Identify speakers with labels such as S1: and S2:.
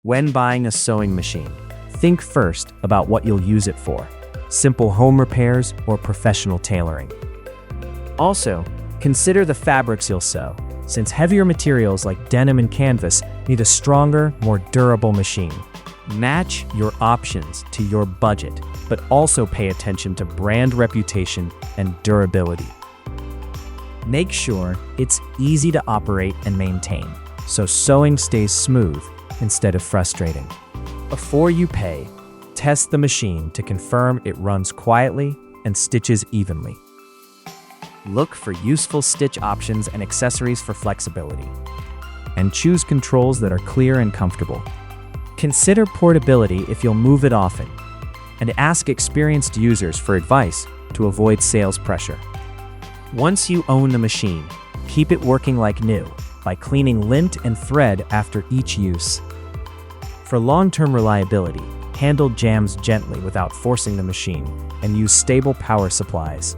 S1: When buying a sewing machine, think first about what you'll use it for: simple home repairs or professional tailoring. Also, consider the fabrics you'll sew, since heavier materials like denim and canvas need a stronger, more durable machine. Match your options to your budget, but also pay attention to brand reputation and durability. Make sure it's easy to operate and maintain, so sewing stays smooth instead of frustrating. Before you pay, test the machine to confirm it runs quietly and stitches evenly. Look for useful stitch options and accessories for flexibility, and choose controls that are clear and comfortable. Consider portability if you'll move it often, and ask experienced users for advice to avoid sales pressure. Once you own the machine, keep it working like new by cleaning lint and thread after each use. For long-term reliability, handle jams gently without forcing the machine, and use stable power supplies.